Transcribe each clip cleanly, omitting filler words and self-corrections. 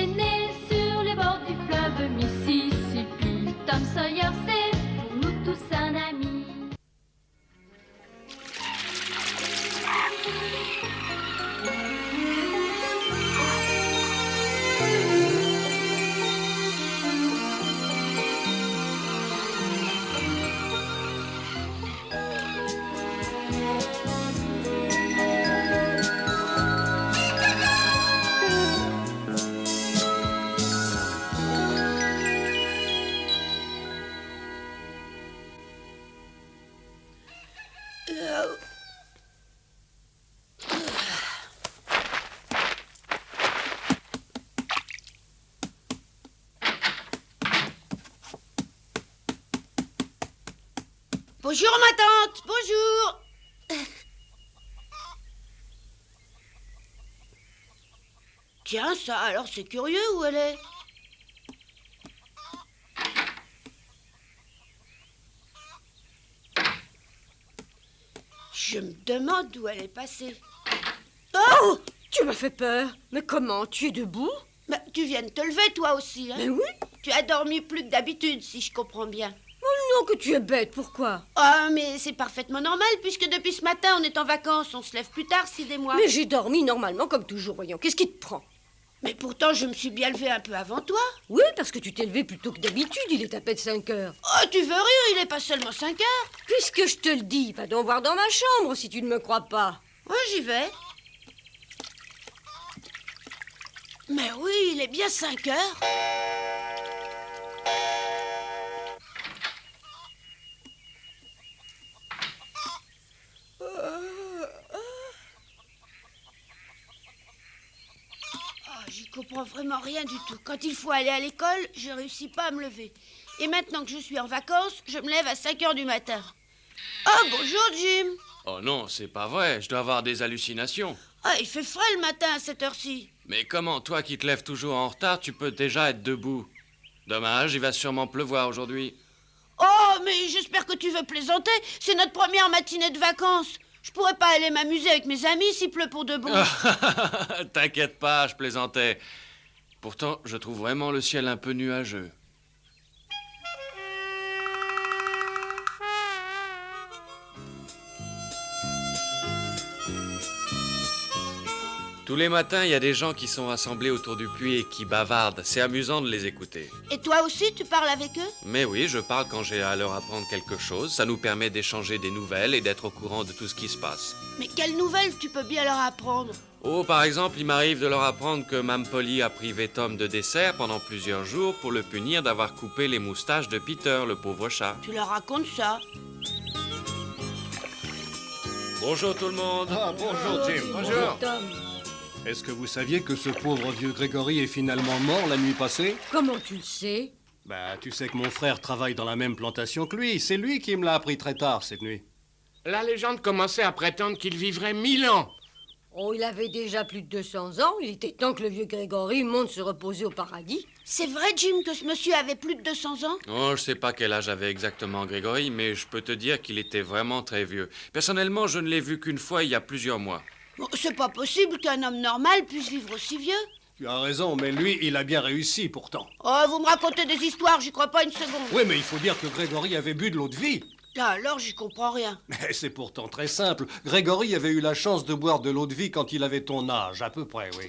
est né sur les bords du fleuve Mississippi. Tom Sawyer, c'est pour nous tous un ami. Bonjour ma tante, bonjour. Tiens, ça, alors c'est curieux où elle est. Je me demande où elle est passée. Oh! Tu m'as fait peur. Mais comment? Tu es debout? Bah, tu viens de te lever toi aussi, hein? Mais oui. Tu as dormi plus que d'habitude, si je comprends bien. Oh non, que tu es bête. Pourquoi? Ah, mais c'est parfaitement normal, puisque depuis ce matin, on est en vacances. On se lève plus tard, Sid et moi. Mais j'ai dormi normalement comme toujours, voyons. Qu'est-ce qui te prend? Mais pourtant, je me suis bien levée un peu avant toi. Oui, parce que tu t'es levé plus tôt que d'habitude. Il est à peine 5 heures. Oh, tu veux rire, il est pas seulement 5 heures. Puisque je te le dis, va donc voir dans ma chambre si tu ne me crois pas. Ouais, j'y vais. Mais oui, il est bien 5 heures. J'y comprends vraiment rien du tout. Quand il faut aller à l'école, je réussis pas à me lever. Et maintenant que je suis en vacances, je me lève à 5 heures du matin. Oh, bonjour, Jim. Oh non, c'est pas vrai, je dois avoir des hallucinations. Ah, il fait frais le matin à cette heure-ci. Mais comment, toi qui te lèves toujours en retard, tu peux déjà être debout? Dommage, il va sûrement pleuvoir aujourd'hui. Oh, mais j'espère que tu veux plaisanter. C'est notre première matinée de vacances. Je pourrais pas aller m'amuser avec mes amis s'il pleut pour de bon. T'inquiète pas, je plaisantais. Pourtant, je trouve vraiment le ciel un peu nuageux. Tous les matins, il y a des gens qui sont rassemblés autour du puits et qui bavardent. C'est amusant de les écouter. Et toi aussi, tu parles avec eux? Mais oui, je parle quand j'ai à leur apprendre quelque chose. Ça nous permet d'échanger des nouvelles et d'être au courant de tout ce qui se passe. Mais quelles nouvelles tu peux bien leur apprendre? Oh, par exemple, il m'arrive de leur apprendre que Mme Polly a privé Tom de dessert pendant plusieurs jours pour le punir d'avoir coupé les moustaches de Peter, le pauvre chat. Tu leur racontes ça? Bonjour tout le monde. Ah, bonjour Jim. Bonjour, Tom. Est-ce que vous saviez que ce pauvre vieux Grégory est finalement mort la nuit passée? Comment tu le sais? Bah, tu sais que mon frère travaille dans la même plantation que lui. C'est lui qui me l'a appris très tard cette nuit. La légende commençait à prétendre qu'il vivrait 1000 ans. Oh, il avait déjà plus de 200 ans. Il était temps que le vieux Grégory monte se reposer au paradis. C'est vrai, Jim, que ce monsieur avait plus de 200 ans? Oh, je sais pas quel âge avait exactement Grégory, mais je peux te dire qu'il était vraiment très vieux. Personnellement, je ne l'ai vu qu'une fois il y a plusieurs mois. Bon, c'est pas possible qu'un homme normal puisse vivre aussi vieux. Tu as raison, mais lui, il a bien réussi pourtant. Oh, vous me racontez des histoires, j'y crois pas une seconde. Oui, mais il faut dire que Grégory avait bu de l'eau de vie. Là, alors, j'y comprends rien. Mais c'est pourtant très simple. Grégory avait eu la chance de boire de l'eau de vie quand il avait ton âge, à peu près, oui.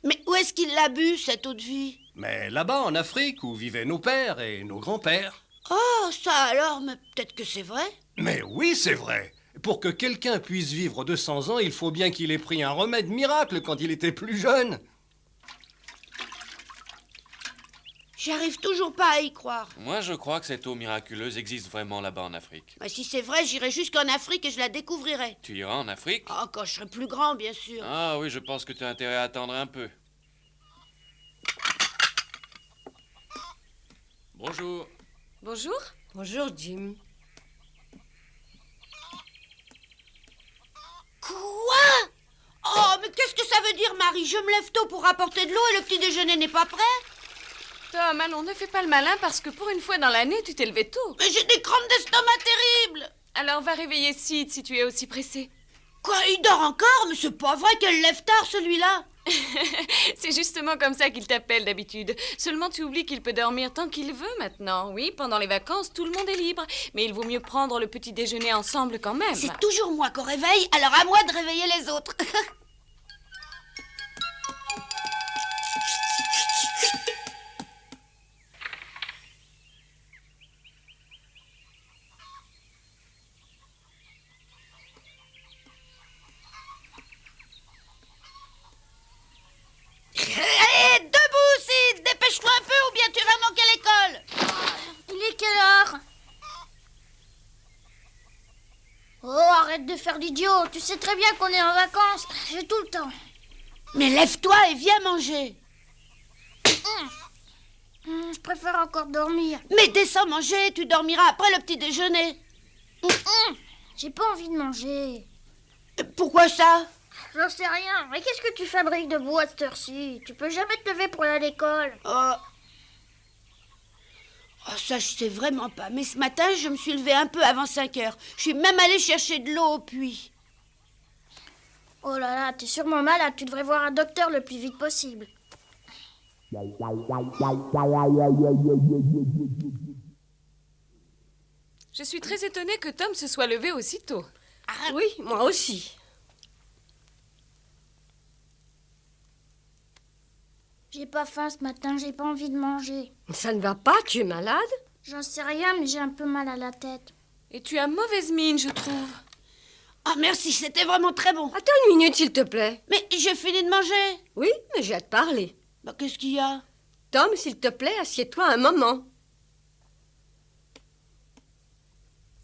Mais où est-ce qu'il l'a bu, cette eau de vie? Mais là-bas, en Afrique, où vivaient nos pères et nos grands-pères. Oh, ça alors, mais peut-être que c'est vrai. Mais oui, c'est vrai. Pour que quelqu'un puisse vivre 200 ans, il faut bien qu'il ait pris un remède miracle quand il était plus jeune. J'arrive toujours pas à y croire. Moi, je crois que cette eau miraculeuse existe vraiment là-bas en Afrique. Bah, si c'est vrai, j'irai jusqu'en Afrique et je la découvrirai. Tu iras en Afrique? Oh, quand je serai plus grand, bien sûr. Ah oui, je pense que tu as intérêt à attendre un peu. Bonjour. Bonjour. Bonjour, Jim. Quoi? Oh, mais qu'est-ce que ça veut dire, Marie? Je me lève tôt pour rapporter de l'eau et le petit déjeuner n'est pas prêt? Tom, allons, ne fais pas le malin parce que pour une fois dans l'année, tu t'es levé tôt. Mais j'ai des crampes d'estomac terribles. Alors va réveiller Sid si tu es aussi pressé. Quoi, il dort encore? Mais c'est pas vrai qu'elle lève tard, celui-là. C'est justement comme ça qu'il t'appelle d'habitude. Seulement tu oublies qu'il peut dormir tant qu'il veut maintenant. Oui, pendant les vacances, tout le monde est libre. Mais il vaut mieux prendre le petit déjeuner ensemble quand même. C'est toujours moi qu'on réveille, alors à moi de réveiller les autres. Allez, debout, Sid! Dépêche-toi un peu ou bien tu vas manquer l'école! Il est quelle heure? Oh, arrête de faire l'idiot. Tu sais très bien qu'on est en vacances. J'ai tout le temps. Mais lève-toi et viens manger. Je préfère encore dormir. Mais descends manger, tu dormiras après le petit déjeuner. J'ai pas envie de manger. Pourquoi ça? J'en sais rien. Mais qu'est-ce que tu fabriques de beau à cette heure-ci? Tu peux jamais te lever pour aller à l'école. Oh, ça, je sais vraiment pas. Mais ce matin, je me suis levée un peu avant 5 heures. Je suis même allée chercher de l'eau au puits. Oh là là, t'es sûrement malade. Tu devrais voir un docteur le plus vite possible. Je suis très étonnée que Tom se soit levé aussitôt. Oui, moi aussi. J'ai pas faim ce matin, j'ai pas envie de manger. Ça ne va pas, tu es malade? J'en sais rien, mais j'ai un peu mal à la tête. Et tu as mauvaise mine, je trouve. Ah, merci, c'était vraiment très bon. Attends une minute, s'il te plaît. Mais j'ai fini de manger. Oui, mais j'ai à te parler. Bah, qu'est-ce qu'il y a? Tom, s'il te plaît, assieds-toi un moment.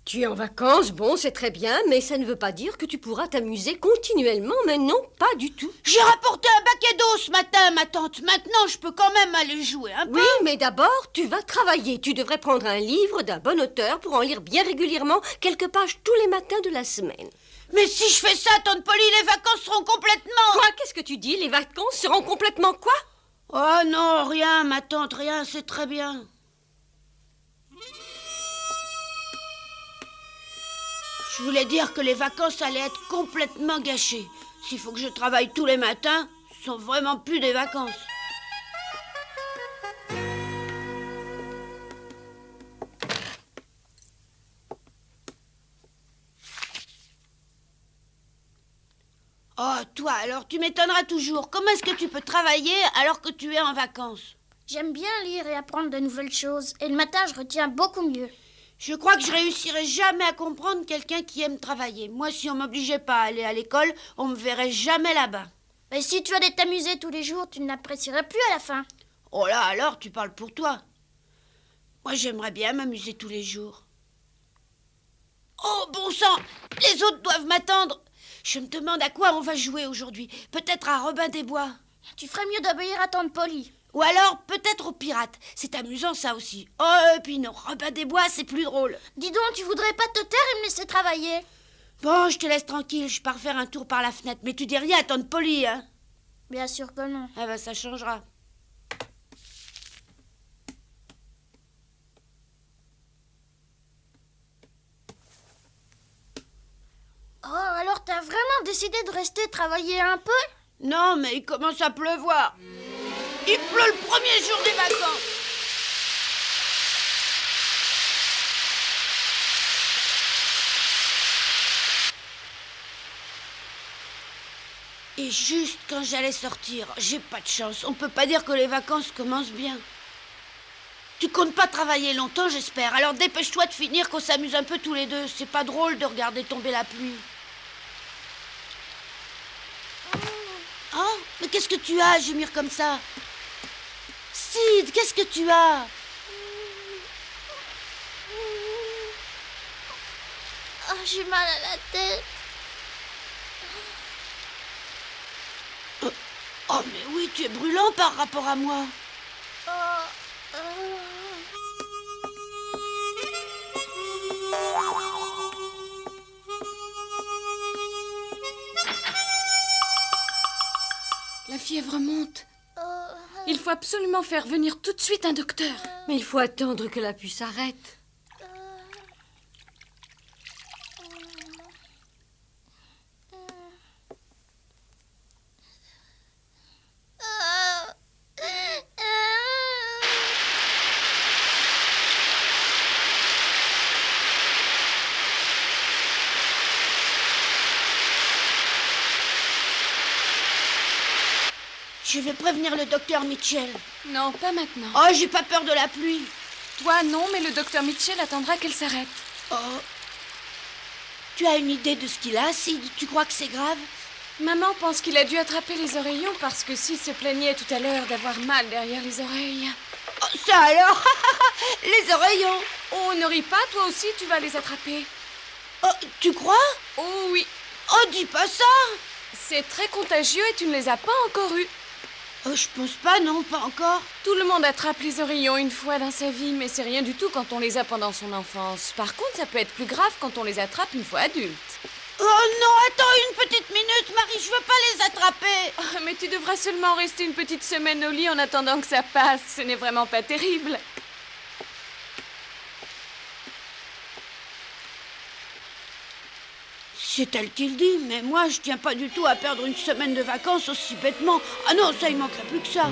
Tu es en vacances, bon, c'est très bien, mais ça ne veut pas dire que tu pourras t'amuser continuellement, mais non, pas du tout. J'ai rapporté un baquet d'eau ce matin, ma tante. Maintenant, je peux quand même aller jouer un peu. Oui, mais d'abord, tu vas travailler. Tu devrais prendre un livre d'un bon auteur pour en lire bien régulièrement quelques pages tous les matins de la semaine. Mais si je fais ça, tante Polly, les vacances seront complètement... Quoi? Qu'est-ce que tu dis? Les vacances seront complètement quoi? Oh non, rien, ma tante, rien, c'est très bien. Je voulais dire que les vacances allaient être complètement gâchées. S'il faut que je travaille tous les matins, ce sont vraiment plus des vacances. Oh, toi, alors tu m'étonneras toujours. Comment est-ce que tu peux travailler alors que tu es en vacances? J'aime bien lire et apprendre de nouvelles choses. Et le matin, je retiens beaucoup mieux. Je crois que je réussirai jamais à comprendre quelqu'un qui aime travailler. Moi, si on m'obligeait pas à aller à l'école, on me verrait jamais là-bas. Mais si tu allais t'amuser tous les jours, tu ne l'apprécierais plus à la fin. Oh là, alors tu parles pour toi. Moi, j'aimerais bien m'amuser tous les jours. Oh, bon sang, les autres doivent m'attendre. Je me demande à quoi on va jouer aujourd'hui. Peut-être à Robin des Bois. Tu ferais mieux d'obéir à tante Polly. Ou alors, peut-être aux pirates. C'est amusant, ça aussi. Oh, et puis non, Robin des Bois, c'est plus drôle. Dis donc, tu voudrais pas te taire et me laisser travailler? Bon, je te laisse tranquille, je pars faire un tour par la fenêtre. Mais tu dis rien à tante Polly, hein? Bien sûr que non. Ah ben, ça changera. Oh, alors t'as vraiment décidé de rester travailler un peu? Non, mais il commence à pleuvoir. Il pleut le premier jour des vacances. Et juste quand j'allais sortir, j'ai pas de chance. On peut pas dire que les vacances commencent bien. Tu comptes pas travailler longtemps, j'espère. Alors dépêche-toi de finir qu'on s'amuse un peu tous les deux. C'est pas drôle de regarder tomber la pluie. Oh, mais qu'est-ce que tu as, gémir comme ça? Sid, qu'est-ce que tu as? Oh, j'ai mal à la tête. Oh, mais oui, tu es brûlant par rapport à moi. La fièvre monte. Il faut absolument faire venir tout de suite un docteur. Mais il faut attendre que la pluie s'arrête. Je vais prévenir le docteur Mitchell. Non, pas maintenant. Oh, j'ai pas peur de la pluie. Toi, non, mais le docteur Mitchell attendra qu'elle s'arrête. Oh. Tu as une idée de ce qu'il a, Sid? Tu crois que c'est grave? Maman pense qu'il a dû attraper les oreillons parce que Sid se plaignait tout à l'heure d'avoir mal derrière les oreilles. Oh, ça alors? Les oreillons. Oh, ne ris pas, toi aussi, tu vas les attraper. Oh, tu crois? Oh oui, Oh, dis pas ça. c'est très contagieux et tu ne les as pas encore eus. Oh, je pense pas, non, pas encore. Tout le monde attrape les oreillons une fois dans sa vie, mais c'est rien du tout quand on les a pendant son enfance. Par contre, ça peut être plus grave quand on les attrape une fois adulte. Oh non, attends une petite minute, Marie, je veux pas les attraper. Oh, mais tu devras seulement rester une petite semaine au lit en attendant que ça passe. Ce n'est vraiment pas terrible. C'est elle qui le dit, mais moi, je tiens pas du tout à perdre une semaine de vacances aussi bêtement. Ah non, ça, il manquerait plus que ça.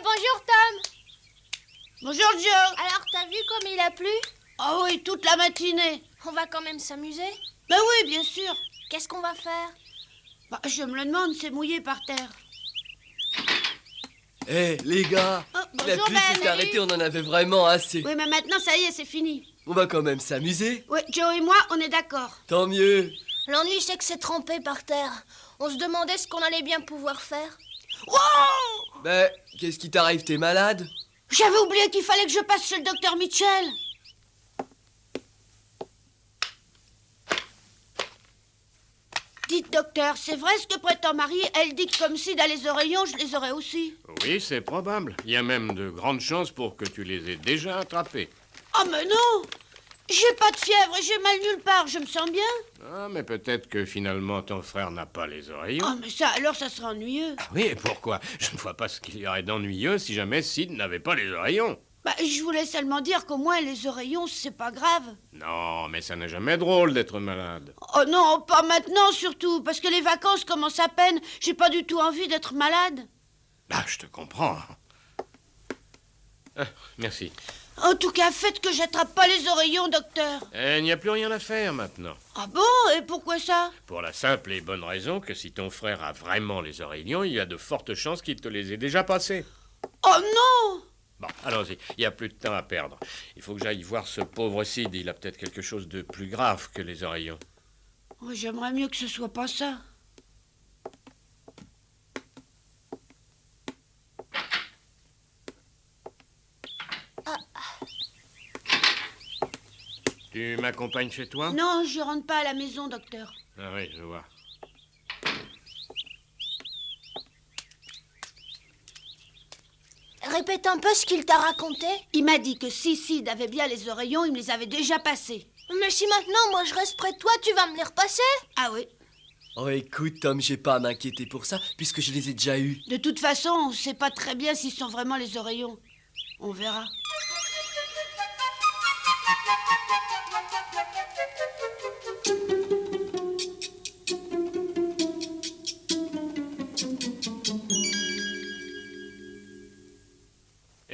Bonjour Tom. Bonjour, Joe. Alors, t'as vu comme il a plu? Ah oui, toute la matinée. On va quand même s'amuser. Ben oui, bien sûr. Qu'est-ce qu'on va faire? Bah, je me le demande, c'est mouillé par terre. Eh, les gars, Oh, la bonjour, pluie Ben. s'est arrêtée, on en avait vraiment assez. Oui, mais maintenant, ça y est, c'est fini. On va quand même s'amuser. Oui, Joe et moi, on est d'accord. Tant mieux. L'ennui, c'est que c'est trempé par terre. On se demandait ce qu'on allait bien pouvoir faire. Wow! Ben, qu'est-ce qui t'arrive, t'es malade? J'avais oublié qu'il fallait que je passe chez le docteur Mitchell. Dites, docteur, c'est vrai ce que prétend Marie? Elle dit que comme si dans les oreillons, je les aurais aussi. Oui, c'est probable. Il y a même de grandes chances pour que tu les aies déjà attrapés. Oh, mais non! J'ai pas de fièvre et j'ai mal nulle part, je me sens bien. Ah, mais peut-être que finalement ton frère n'a pas les oreillons. Oh, mais ça, alors, ça serait ennuyeux. Oui, et pourquoi? Je ne vois pas ce qu'il y aurait d'ennuyeux si jamais Sid n'avait pas les oreillons. Bah, je voulais seulement dire qu'au moins, les oreillons, c'est pas grave. Non, mais ça n'est jamais drôle d'être malade. Oh non, pas maintenant surtout, parce que les vacances commencent à peine. J'ai pas du tout envie d'être malade. Ah, je te comprends. Ah, merci. En tout cas, faites que j'attrape pas les oreillons, docteur. Il n'y a plus rien à faire maintenant. Ah bon? Et pourquoi ça? Pour la simple et bonne raison que si ton frère a vraiment les oreillons, il y a de fortes chances qu'il te les ait déjà passés. Oh non! Bon, allons-y, il n'y a plus de temps à perdre. Il faut que j'aille voir ce pauvre Sid, il a peut-être quelque chose de plus grave que les oreillons. Oh, j'aimerais mieux que ce soit pas ça. Tu m'accompagnes chez toi? Non, je rentre pas à la maison, docteur. Ah oui, je vois. Répète un peu ce qu'il t'a raconté. Il m'a dit que si Sid avait bien les oreillons, il me les avait déjà passés. Mais si maintenant, moi, je reste près de toi, tu vas me les repasser? Ah oui. Oh, écoute, Tom, j'ai pas à m'inquiéter pour ça, puisque je les ai déjà eus. De toute façon, on sait pas très bien s'ils sont vraiment les oreillons. On verra.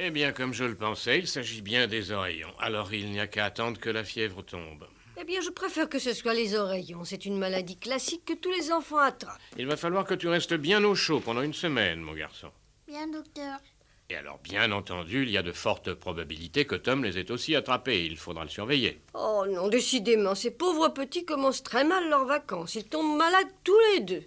Eh bien, comme je le pensais, il s'agit bien des oreillons. Alors il n'y a qu'à attendre que la fièvre tombe. Eh bien, je préfère que ce soit les oreillons. C'est une maladie classique que tous les enfants attrapent. Il va falloir que tu restes bien au chaud pendant une semaine, mon garçon. Bien, docteur. Et alors, bien entendu, il y a de fortes probabilités que Tom les ait aussi attrapés. Il faudra le surveiller. Oh non, décidément, ces pauvres petits commencent très mal leurs vacances. Ils tombent malades tous les deux.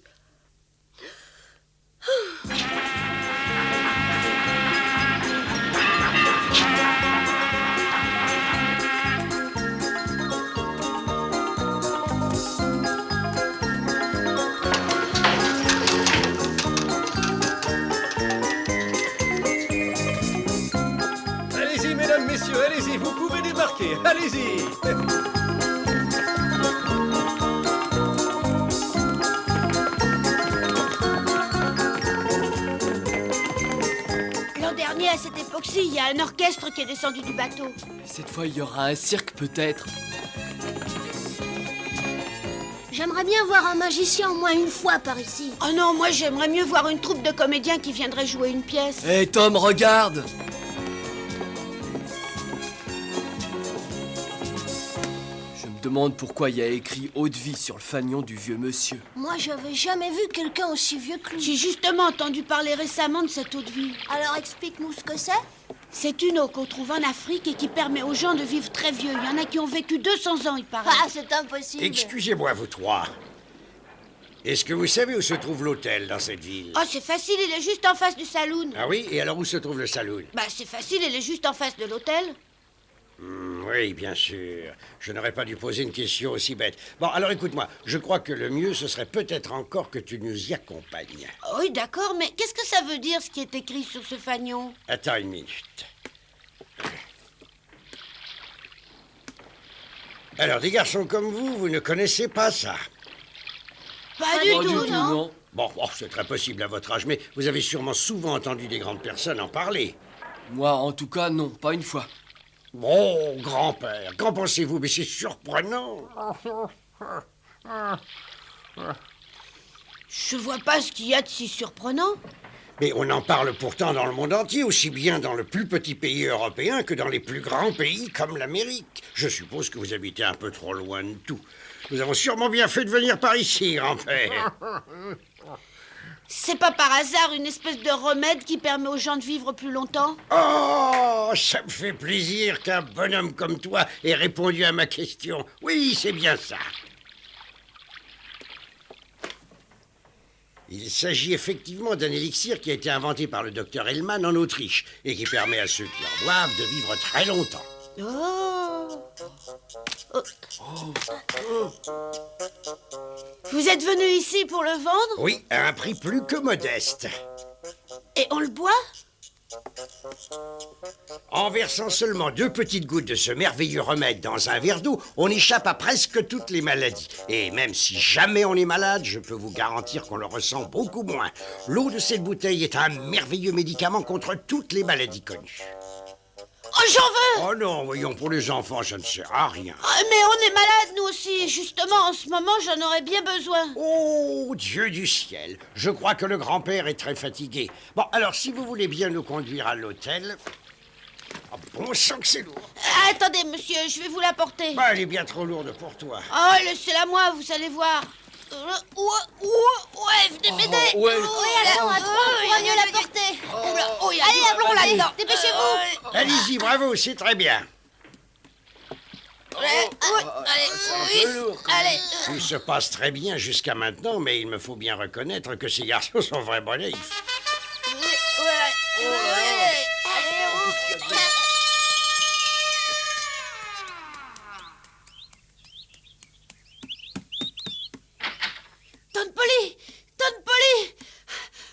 Allez-y, mesdames, messieurs, allez-y, vous pouvez débarquer, allez-y. dernier, à cette époque-ci, il y a un orchestre qui est descendu du bateau. Cette fois, il y aura un cirque peut-être. J'aimerais bien voir un magicien au moins une fois par ici. Oh non, moi j'aimerais mieux voir une troupe de comédiens qui viendraient jouer une pièce. Hé Tom, regarde! Je me demande pourquoi il y a écrit eau de vie sur le fanion du vieux monsieur. Moi, j'avais jamais vu quelqu'un aussi vieux que lui. J'ai justement entendu parler récemment de cette eau de vie. Alors explique-nous ce que c'est. C'est une eau qu'on trouve en Afrique et qui permet aux gens de vivre très vieux. Il y en a qui ont vécu 200 ans, il paraît. Ah, c'est impossible. Excusez-moi, vous trois. Est-ce que vous savez où se trouve l'hôtel dans cette ville? Oh, c'est facile, il est juste en face du saloon. Ah oui? Et alors où se trouve le saloon? Bah, c'est facile, il est juste en face de l'hôtel. Oui, bien sûr. Je n'aurais pas dû poser une question aussi bête. Bon, alors écoute-moi. Je crois que le mieux, ce serait peut-être encore que tu nous y accompagnes. Oh, oui, d'accord, mais qu'est-ce que ça veut dire, ce qui est écrit sur ce fanion? Attends une minute. Alors, des garçons comme vous, vous ne connaissez pas ça. Pas du tout, non? non. Bon, c'est très possible à votre âge, mais vous avez sûrement souvent entendu des grandes personnes en parler. Moi, en tout cas, non, pas une fois. Bon, grand-père, qu'en pensez-vous? Mais c'est surprenant. Je vois pas ce qu'il y a de si surprenant. Mais on en parle pourtant dans le monde entier, aussi bien dans le plus petit pays européen que dans les plus grands pays comme l'Amérique. Je suppose que vous habitez un peu trop loin de tout. Nous avons sûrement bien fait de venir par ici, grand-père. C'est pas par hasard une espèce de remède qui permet aux gens de vivre plus longtemps? Oh, ça me fait plaisir qu'un bonhomme comme toi ait répondu à ma question. Oui, c'est bien ça. Il s'agit effectivement d'un élixir qui a été inventé par le docteur Hellman en Autriche et qui permet à ceux qui en boivent de vivre très longtemps. Oh. Vous êtes venu ici pour le vendre? Oui, à un prix plus que modeste. Et on le boit? En versant seulement 2 petites gouttes de ce merveilleux remède dans un verre d'eau, on échappe à presque toutes les maladies. Et même si jamais on est malade, je peux vous garantir qu'on le ressent beaucoup moins. L'eau de cette bouteille est un merveilleux médicament contre toutes les maladies connues. Oh, j'en veux! Oh non, voyons, pour les enfants, ça ne sert à rien. Ah, mais on est malade, nous aussi. Et justement, en ce moment, j'en aurais bien besoin. Oh, Dieu du ciel, je crois que le grand-père est très fatigué. Bon, alors, si vous voulez bien nous conduire à l'hôtel... Oh, bon sang que c'est lourd. Ah, attendez, monsieur, je vais vous l'apporter. Bah, elle est bien trop lourde pour toi. Oh, laissez-la moi, vous allez voir. Ouais, venez m'aider. ouais. Oui, alors, à trois, on pourra mieux la porter. Oh, il y a Allez, du plomb là-dedans. dépêchez-vous. Allez-y, bravo, c'est très bien. Allez, allez. Tout se passe très bien jusqu'à maintenant, mais il me faut bien reconnaître que ces garçons sont vraiment naïfs. Tonne Polly! Tonne Polly!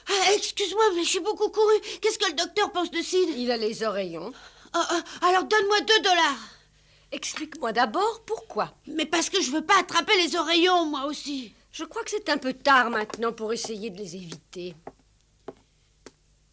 Ah, excuse-moi, mais j'ai beaucoup couru. Qu'est-ce que le docteur pense de Sid? Il a les oreillons. Alors donne-moi $2. Explique-moi d'abord pourquoi. Mais parce que je veux pas attraper les oreillons, moi aussi. Je crois que c'est un peu tard maintenant pour essayer de les éviter.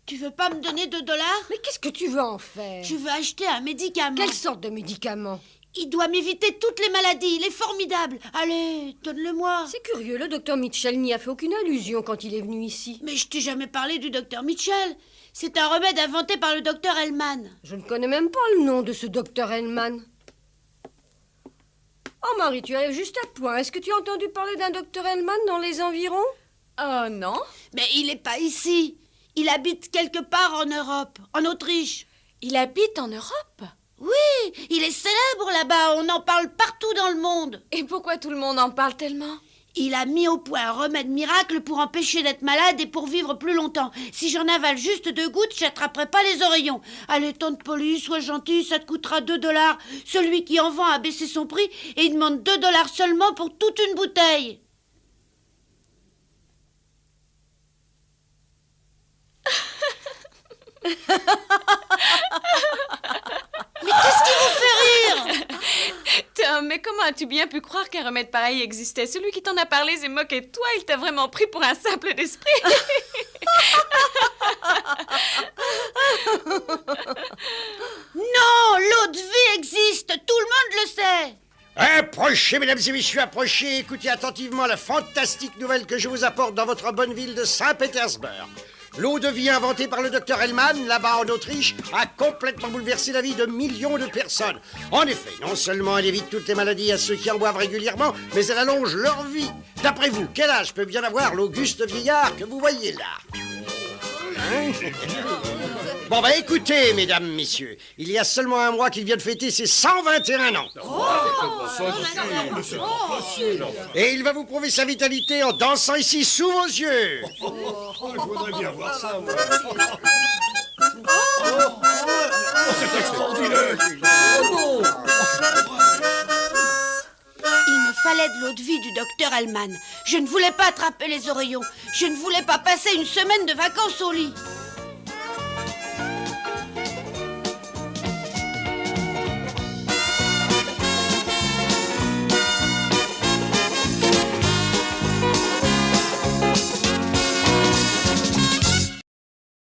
Tu veux pas me donner $2? Mais qu'est-ce que tu veux en faire? Je veux acheter un médicament. Quelle sorte de médicament? Il doit m'éviter toutes les maladies. Il est formidable. Allez, donne-le-moi. C'est curieux, le docteur Mitchell n'y a fait aucune allusion quand il est venu ici. Mais je t'ai jamais parlé du docteur Mitchell. C'est un remède inventé par le docteur Hellman. Je ne connais même pas le nom de ce docteur Hellman. Oh Marie, tu arrives juste à point. Est-ce que tu as entendu parler d'un docteur Hellman dans les environs? Oh non. Mais il est pas ici. Il habite quelque part en Europe, en Autriche. Il habite en Europe? Oui, il est célèbre là-bas. On en parle partout dans le monde. Et pourquoi tout le monde en parle tellement? Il a mis au point un remède miracle pour empêcher d'être malade et pour vivre plus longtemps. Si j'en avale juste 2 gouttes, j'attraperai pas les oreillons. Allez, tante Polly, sois gentille, ça te coûtera $2. Celui qui en vend a baissé son prix et il demande $2 seulement pour toute une bouteille. Mais qu'est-ce qui vous fait rire? Tom, mais comment as-tu bien pu croire qu'un remède pareil existait? Celui qui t'en a parlé s'est moqué de toi. Il t'a vraiment pris pour un simple d'esprit. Approchez, mesdames et messieurs, approchez. Écoutez attentivement la fantastique nouvelle que je vous apporte dans votre bonne ville de Saint-Pétersbourg. L'eau de vie inventée par le docteur Hellman, là-bas en Autriche, a complètement bouleversé la vie de millions de personnes. En effet, non seulement elle évite toutes les maladies à ceux qui en boivent régulièrement, mais elle allonge leur vie. D'après vous, quel âge peut bien avoir l'auguste vieillard que vous voyez là? Hein? Bon, bah écoutez, mesdames, messieurs, il y a seulement un mois qu'il vient de fêter ses 121 ans. Et il va vous prouver sa vitalité en dansant ici sous vos yeux. Je voudrais bien voir ça, moi. C'est extraordinaire. Il me fallait de l'eau de vie du docteur Hellman. Je ne voulais pas attraper les oreillons. Je ne voulais pas passer une semaine de vacances au lit.